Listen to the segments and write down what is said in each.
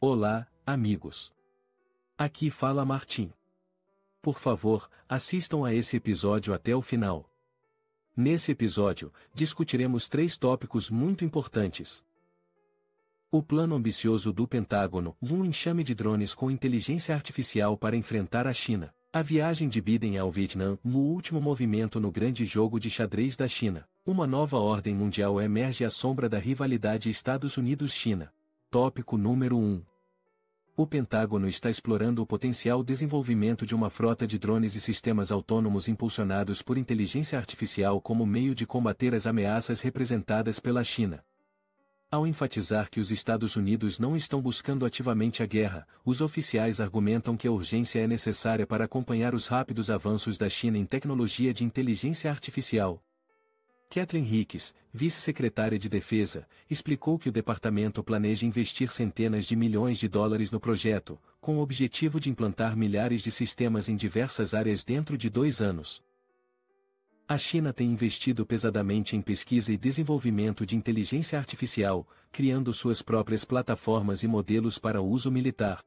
Olá, amigos. Aqui fala Martim. Por favor, assistam a esse episódio até o final. Nesse episódio, discutiremos 3 tópicos muito importantes. O plano ambicioso do Pentágono e um enxame de drones com inteligência artificial para enfrentar a China. A viagem de Biden ao Vietnã, no último movimento no grande jogo de xadrez da China. Uma nova ordem mundial emerge à sombra da rivalidade Estados Unidos-China. Tópico número 1. O Pentágono está explorando o potencial desenvolvimento de uma frota de drones e sistemas autônomos impulsionados por inteligência artificial como meio de combater as ameaças representadas pela China. Ao enfatizar que os Estados Unidos não estão buscando ativamente a guerra, os oficiais argumentam que a urgência é necessária para acompanhar os rápidos avanços da China em tecnologia de inteligência artificial. Kathleen Hicks, vice-secretária de Defesa, explicou que o departamento planeja investir centenas de milhões de dólares no projeto, com o objetivo de implantar milhares de sistemas em diversas áreas dentro de 2 anos. A China tem investido pesadamente em pesquisa e desenvolvimento de inteligência artificial, criando suas próprias plataformas e modelos para uso militar.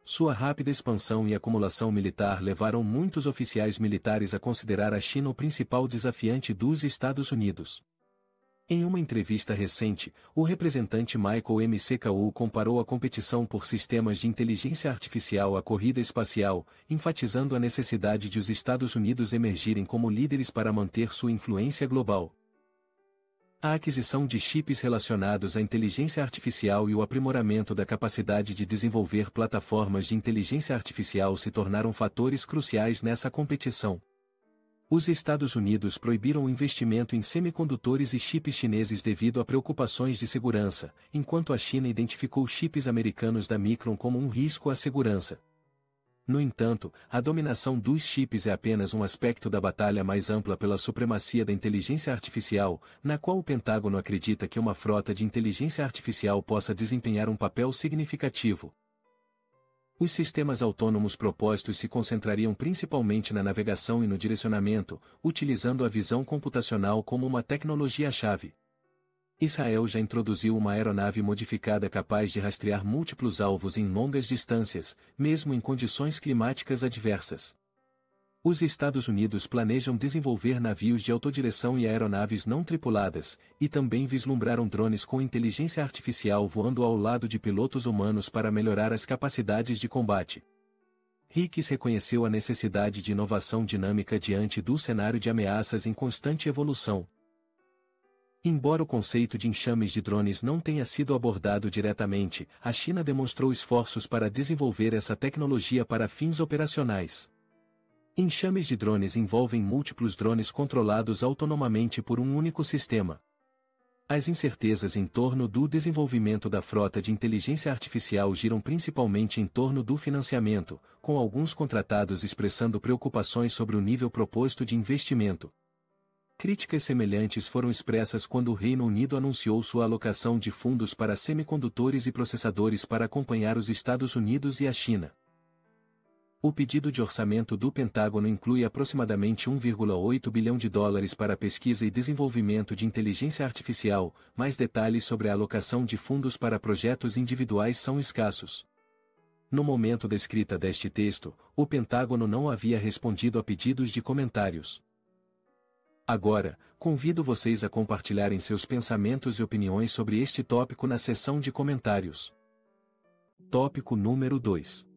Sua rápida expansão e acumulação militar levaram muitos oficiais militares a considerar a China o principal desafiante dos Estados Unidos. Em uma entrevista recente, o representante Michael McCaul comparou a competição por sistemas de inteligência artificial à corrida espacial, enfatizando a necessidade de os Estados Unidos emergirem como líderes para manter sua influência global. A aquisição de chips relacionados à inteligência artificial e o aprimoramento da capacidade de desenvolver plataformas de inteligência artificial se tornaram fatores cruciais nessa competição. Os Estados Unidos proibiram o investimento em semicondutores e chips chineses devido a preocupações de segurança, enquanto a China identificou chips americanos da Micron como um risco à segurança. No entanto, a dominação dos chips é apenas um aspecto da batalha mais ampla pela supremacia da inteligência artificial, na qual o Pentágono acredita que uma frota de inteligência artificial possa desempenhar um papel significativo. Os sistemas autônomos propostos se concentrariam principalmente na navegação e no direcionamento, utilizando a visão computacional como uma tecnologia-chave. Israel já introduziu uma aeronave modificada capaz de rastrear múltiplos alvos em longas distâncias, mesmo em condições climáticas adversas. Os Estados Unidos planejam desenvolver navios de autodireção e aeronaves não tripuladas, e também vislumbraram drones com inteligência artificial voando ao lado de pilotos humanos para melhorar as capacidades de combate. Hicks reconheceu a necessidade de inovação dinâmica diante do cenário de ameaças em constante evolução. Embora o conceito de enxames de drones não tenha sido abordado diretamente, a China demonstrou esforços para desenvolver essa tecnologia para fins operacionais. Enxames de drones envolvem múltiplos drones controlados autonomamente por um único sistema. As incertezas em torno do desenvolvimento da frota de inteligência artificial giram principalmente em torno do financiamento, com alguns contratados expressando preocupações sobre o nível proposto de investimento. Críticas semelhantes foram expressas quando o Reino Unido anunciou sua alocação de fundos para semicondutores e processadores para acompanhar os Estados Unidos e a China. O pedido de orçamento do Pentágono inclui aproximadamente 1,8 bilhão de dólares para pesquisa e desenvolvimento de inteligência artificial. Mais detalhes sobre a alocação de fundos para projetos individuais são escassos. No momento da escrita deste texto, o Pentágono não havia respondido a pedidos de comentários. Agora, convido vocês a compartilharem seus pensamentos e opiniões sobre este tópico na seção de comentários. Tópico número 2.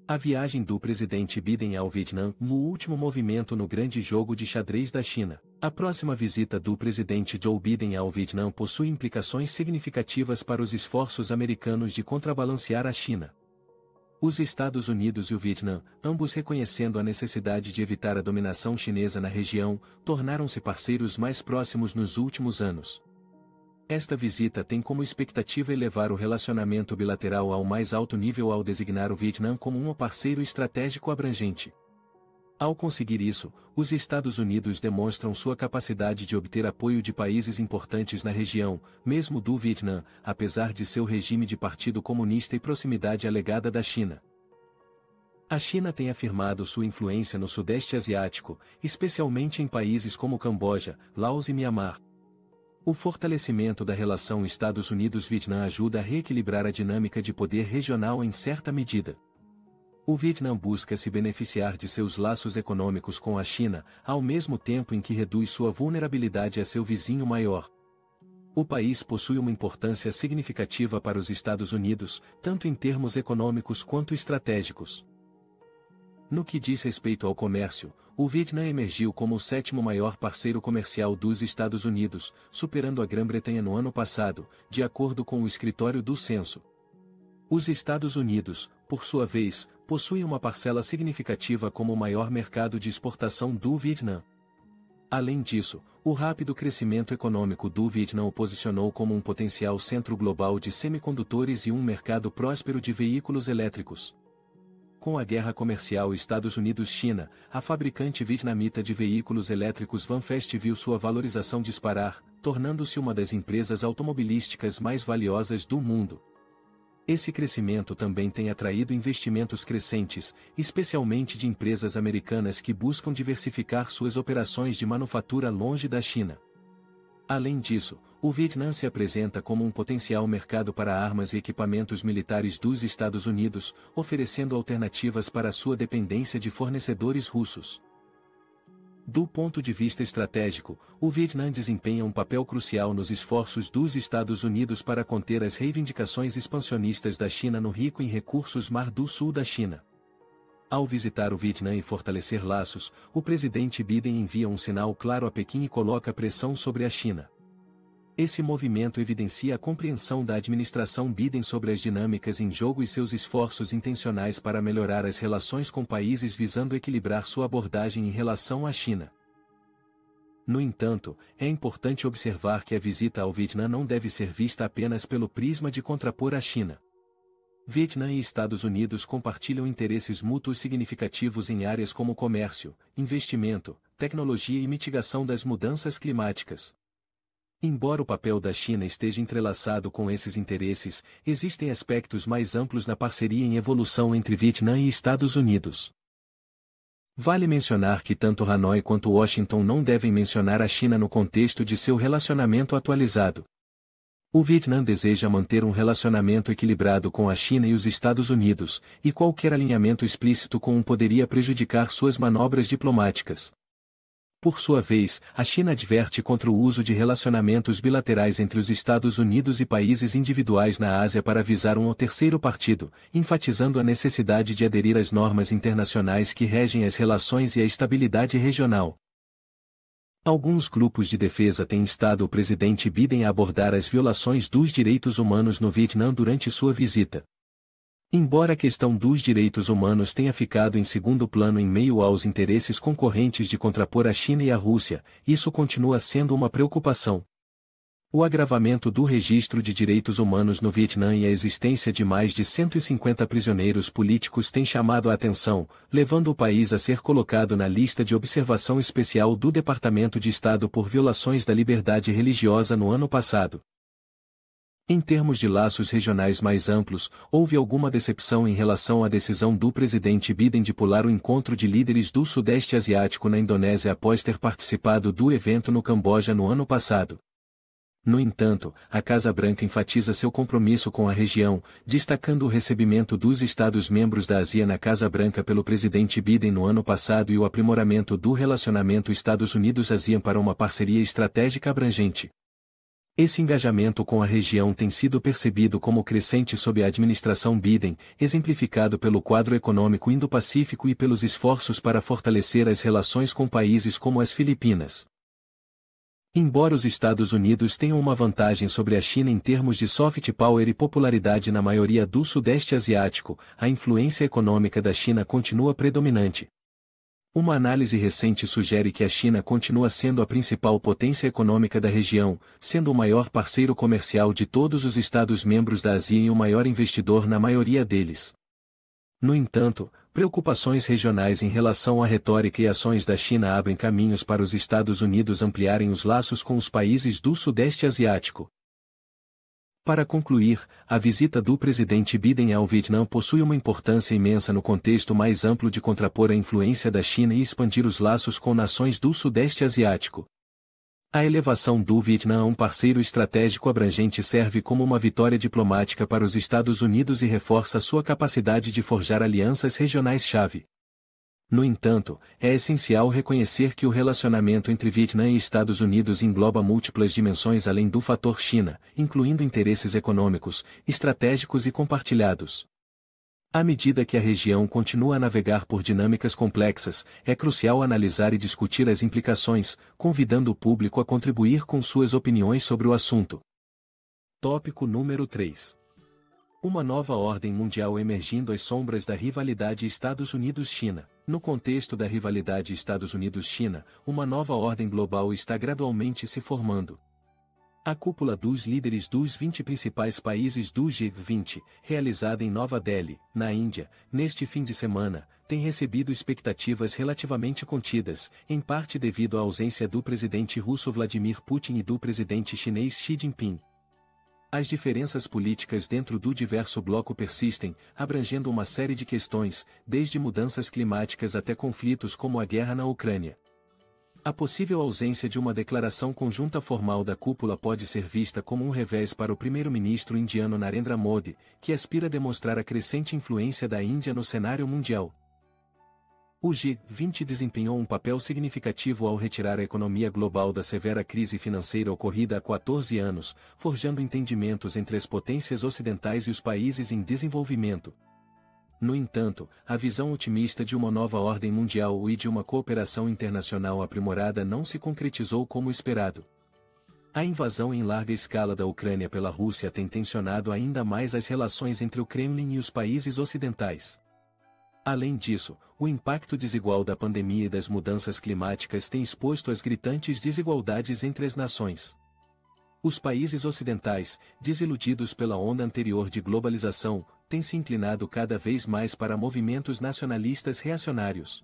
A viagem do presidente Biden ao Vietnã, no último movimento no grande jogo de xadrez da China. A próxima visita do presidente Joe Biden ao Vietnã possui implicações significativas para os esforços americanos de contrabalancear a China. Os Estados Unidos e o Vietnã, ambos reconhecendo a necessidade de evitar a dominação chinesa na região, tornaram-se parceiros mais próximos nos últimos anos. Esta visita tem como expectativa elevar o relacionamento bilateral ao mais alto nível ao designar o Vietnã como um parceiro estratégico abrangente. Ao conseguir isso, os Estados Unidos demonstram sua capacidade de obter apoio de países importantes na região, mesmo do Vietnã, apesar de seu regime de partido comunista e proximidade alegada da China. A China tem afirmado sua influência no Sudeste Asiático, especialmente em países como Camboja, Laos e Mianmar. O fortalecimento da relação Estados Unidos-Vietnã ajuda a reequilibrar a dinâmica de poder regional em certa medida. O Vietnã busca se beneficiar de seus laços econômicos com a China, ao mesmo tempo em que reduz sua vulnerabilidade a seu vizinho maior. O país possui uma importância significativa para os Estados Unidos, tanto em termos econômicos quanto estratégicos. No que diz respeito ao comércio, o Vietnã emergiu como o sétimo maior parceiro comercial dos Estados Unidos, superando a Grã-Bretanha no ano passado, de acordo com o Escritório do Censo. Os Estados Unidos, por sua vez, possuem uma parcela significativa como o maior mercado de exportação do Vietnã. Além disso, o rápido crescimento econômico do Vietnã o posicionou como um potencial centro global de semicondutores e um mercado próspero de veículos elétricos. Com a guerra comercial Estados Unidos-China, a fabricante vietnamita de veículos elétricos Vanfast viu sua valorização disparar, tornando-se uma das empresas automobilísticas mais valiosas do mundo. Esse crescimento também tem atraído investimentos crescentes, especialmente de empresas americanas que buscam diversificar suas operações de manufatura longe da China. Além disso, o Vietnã se apresenta como um potencial mercado para armas e equipamentos militares dos Estados Unidos, oferecendo alternativas para sua dependência de fornecedores russos. Do ponto de vista estratégico, o Vietnã desempenha um papel crucial nos esforços dos Estados Unidos para conter as reivindicações expansionistas da China no rico em recursos Mar do Sul da China. Ao visitar o Vietnã e fortalecer laços, o presidente Biden envia um sinal claro a Pequim e coloca pressão sobre a China. Esse movimento evidencia a compreensão da administração Biden sobre as dinâmicas em jogo e seus esforços intencionais para melhorar as relações com países visando equilibrar sua abordagem em relação à China. No entanto, é importante observar que a visita ao Vietnã não deve ser vista apenas pelo prisma de contrapor a China. Vietnã e Estados Unidos compartilham interesses mútuos significativos em áreas como comércio, investimento, tecnologia e mitigação das mudanças climáticas. Embora o papel da China esteja entrelaçado com esses interesses, existem aspectos mais amplos na parceria em evolução entre Vietnã e Estados Unidos. Vale mencionar que tanto Hanoi quanto Washington não devem mencionar a China no contexto de seu relacionamento atualizado. O Vietnã deseja manter um relacionamento equilibrado com a China e os Estados Unidos, e qualquer alinhamento explícito com poderia prejudicar suas manobras diplomáticas. Por sua vez, a China adverte contra o uso de relacionamentos bilaterais entre os Estados Unidos e países individuais na Ásia para visar um ou terceiro partido, enfatizando a necessidade de aderir às normas internacionais que regem as relações e a estabilidade regional. Alguns grupos de defesa têm instado o presidente Biden a abordar as violações dos direitos humanos no Vietnã durante sua visita. Embora a questão dos direitos humanos tenha ficado em segundo plano em meio aos interesses concorrentes de contrapor a China e a Rússia, isso continua sendo uma preocupação. O agravamento do registro de direitos humanos no Vietnã e a existência de mais de 150 prisioneiros políticos tem chamado a atenção, levando o país a ser colocado na lista de observação especial do Departamento de Estado por violações da liberdade religiosa no ano passado. Em termos de laços regionais mais amplos, houve alguma decepção em relação à decisão do presidente Biden de pular o encontro de líderes do Sudeste Asiático na Indonésia após ter participado do evento no Camboja no ano passado. No entanto, a Casa Branca enfatiza seu compromisso com a região, destacando o recebimento dos Estados-membros da Ásia na Casa Branca pelo presidente Biden no ano passado e o aprimoramento do relacionamento Estados Unidos-ASEAN para uma parceria estratégica abrangente. Esse engajamento com a região tem sido percebido como crescente sob a administração Biden, exemplificado pelo quadro econômico Indo-Pacífico e pelos esforços para fortalecer as relações com países como as Filipinas. Embora os Estados Unidos tenham uma vantagem sobre a China em termos de soft power e popularidade na maioria do Sudeste Asiático, a influência econômica da China continua predominante. Uma análise recente sugere que a China continua sendo a principal potência econômica da região, sendo o maior parceiro comercial de todos os Estados-membros da Ásia e o maior investidor na maioria deles. No entanto, preocupações regionais em relação à retórica e ações da China abrem caminhos para os Estados Unidos ampliarem os laços com os países do Sudeste Asiático. Para concluir, a visita do presidente Biden ao Vietnã possui uma importância imensa no contexto mais amplo de contrapor a influência da China e expandir os laços com nações do Sudeste Asiático. A elevação do Vietnã a um parceiro estratégico abrangente serve como uma vitória diplomática para os Estados Unidos e reforça sua capacidade de forjar alianças regionais-chave. No entanto, é essencial reconhecer que o relacionamento entre Vietnã e Estados Unidos engloba múltiplas dimensões além do fator China, incluindo interesses econômicos, estratégicos e compartilhados. À medida que a região continua a navegar por dinâmicas complexas, é crucial analisar e discutir as implicações, convidando o público a contribuir com suas opiniões sobre o assunto. Tópico número 3. Uma nova ordem mundial emergindo às sombras da rivalidade Estados Unidos-China. No contexto da rivalidade Estados Unidos-China, uma nova ordem global está gradualmente se formando. A cúpula dos líderes dos 20 principais países do G20, realizada em Nova Delhi, na Índia, neste fim de semana, tem recebido expectativas relativamente contidas, em parte devido à ausência do presidente russo Vladimir Putin e do presidente chinês Xi Jinping. As diferenças políticas dentro do diverso bloco persistem, abrangendo uma série de questões, desde mudanças climáticas até conflitos como a guerra na Ucrânia. A possível ausência de uma declaração conjunta formal da cúpula pode ser vista como um revés para o primeiro-ministro indiano Narendra Modi, que aspira a demonstrar a crescente influência da Índia no cenário mundial. O G20 desempenhou um papel significativo ao retirar a economia global da severa crise financeira ocorrida há 14 anos, forjando entendimentos entre as potências ocidentais e os países em desenvolvimento. No entanto, a visão otimista de uma nova ordem mundial e de uma cooperação internacional aprimorada não se concretizou como esperado. A invasão em larga escala da Ucrânia pela Rússia tem tensionado ainda mais as relações entre o Kremlin e os países ocidentais. Além disso, o impacto desigual da pandemia e das mudanças climáticas tem exposto as gritantes desigualdades entre as nações. Os países ocidentais, desiludidos pela onda anterior de globalização, têm se inclinado cada vez mais para movimentos nacionalistas reacionários.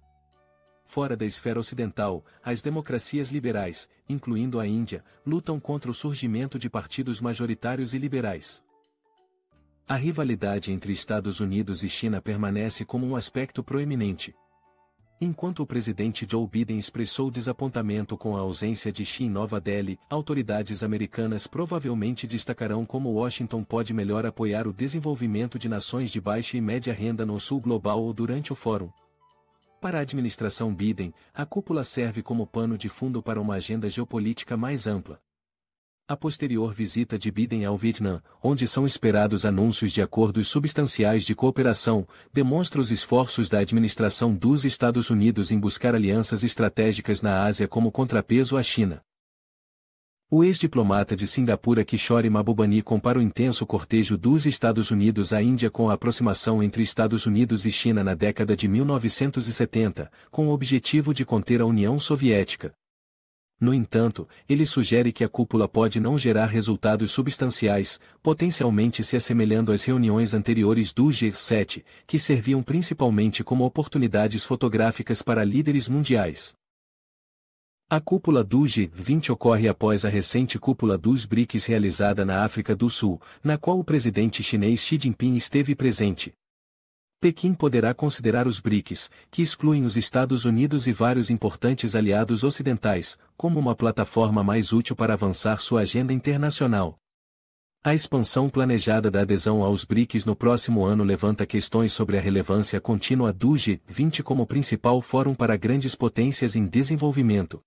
Fora da esfera ocidental, as democracias liberais, incluindo a Índia, lutam contra o surgimento de partidos majoritários e liberais. A rivalidade entre Estados Unidos e China permanece como um aspecto proeminente. Enquanto o presidente Joe Biden expressou desapontamento com a ausência de Xi em Nova Delhi, autoridades americanas provavelmente destacarão como Washington pode melhor apoiar o desenvolvimento de nações de baixa e média renda no sul global ou durante o fórum. Para a administração Biden, a cúpula serve como pano de fundo para uma agenda geopolítica mais ampla. A posterior visita de Biden ao Vietnã, onde são esperados anúncios de acordos substanciais de cooperação, demonstra os esforços da administração dos Estados Unidos em buscar alianças estratégicas na Ásia como contrapeso à China. O ex-diplomata de Singapura Kishore Mahbubani compara o intenso cortejo dos Estados Unidos à Índia com a aproximação entre Estados Unidos e China na década de 1970, com o objetivo de conter a União Soviética. No entanto, ele sugere que a cúpula pode não gerar resultados substanciais, potencialmente se assemelhando às reuniões anteriores do G7, que serviam principalmente como oportunidades fotográficas para líderes mundiais. A cúpula do G20 ocorre após a recente cúpula dos BRICS realizada na África do Sul, na qual o presidente chinês Xi Jinping esteve presente. Pequim poderá considerar os BRICS, que excluem os Estados Unidos e vários importantes aliados ocidentais, como uma plataforma mais útil para avançar sua agenda internacional. A expansão planejada da adesão aos BRICS no próximo ano levanta questões sobre a relevância contínua do G20 como principal fórum para grandes potências em desenvolvimento.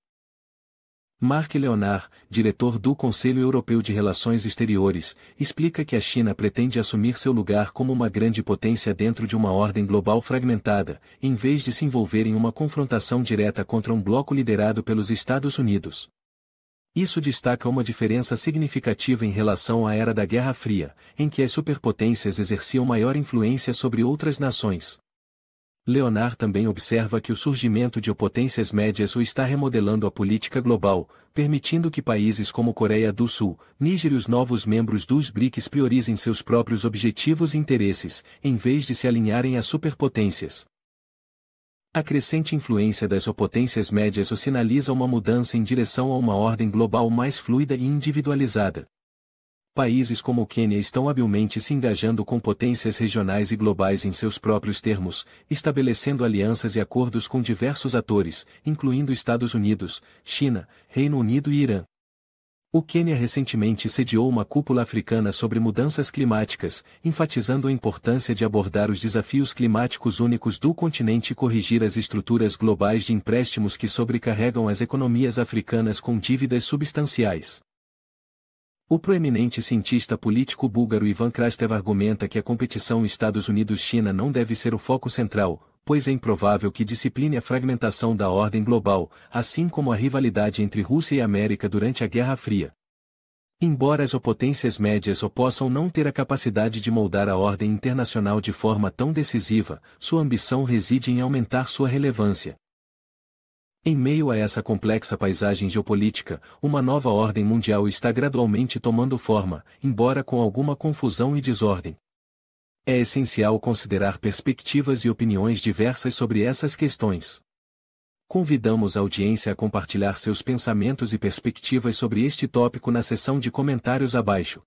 Mark Leonard, diretor do Conselho Europeu de Relações Exteriores, explica que a China pretende assumir seu lugar como uma grande potência dentro de uma ordem global fragmentada, em vez de se envolver em uma confrontação direta contra um bloco liderado pelos Estados Unidos. Isso destaca uma diferença significativa em relação à era da Guerra Fria, em que as superpotências exerciam maior influência sobre outras nações. Leonard também observa que o surgimento de potências médias o está remodelando a política global, permitindo que países como Coreia do Sul, Níger e os novos membros dos BRICS priorizem seus próprios objetivos e interesses, em vez de se alinharem às superpotências. A crescente influência das potências médias sinaliza uma mudança em direção a uma ordem global mais fluida e individualizada. países como o Quênia estão habilmente se engajando com potências regionais e globais em seus próprios termos, estabelecendo alianças e acordos com diversos atores, incluindo Estados Unidos, China, Reino Unido e Irã. O Quênia recentemente sediou uma cúpula africana sobre mudanças climáticas, enfatizando a importância de abordar os desafios climáticos únicos do continente e corrigir as estruturas globais de empréstimos que sobrecarregam as economias africanas com dívidas substanciais. O proeminente cientista político búlgaro Ivan Krastev argumenta que a competição Estados Unidos-China não deve ser o foco central, pois é improvável que discipline a fragmentação da ordem global, assim como a rivalidade entre Rússia e América durante a Guerra Fria. Embora as potências médias possam não ter a capacidade de moldar a ordem internacional de forma tão decisiva, sua ambição reside em aumentar sua relevância. Em meio a essa complexa paisagem geopolítica, uma nova ordem mundial está gradualmente tomando forma, embora com alguma confusão e desordem. É essencial considerar perspectivas e opiniões diversas sobre essas questões. Convidamos a audiência a compartilhar seus pensamentos e perspectivas sobre este tópico na seção de comentários abaixo.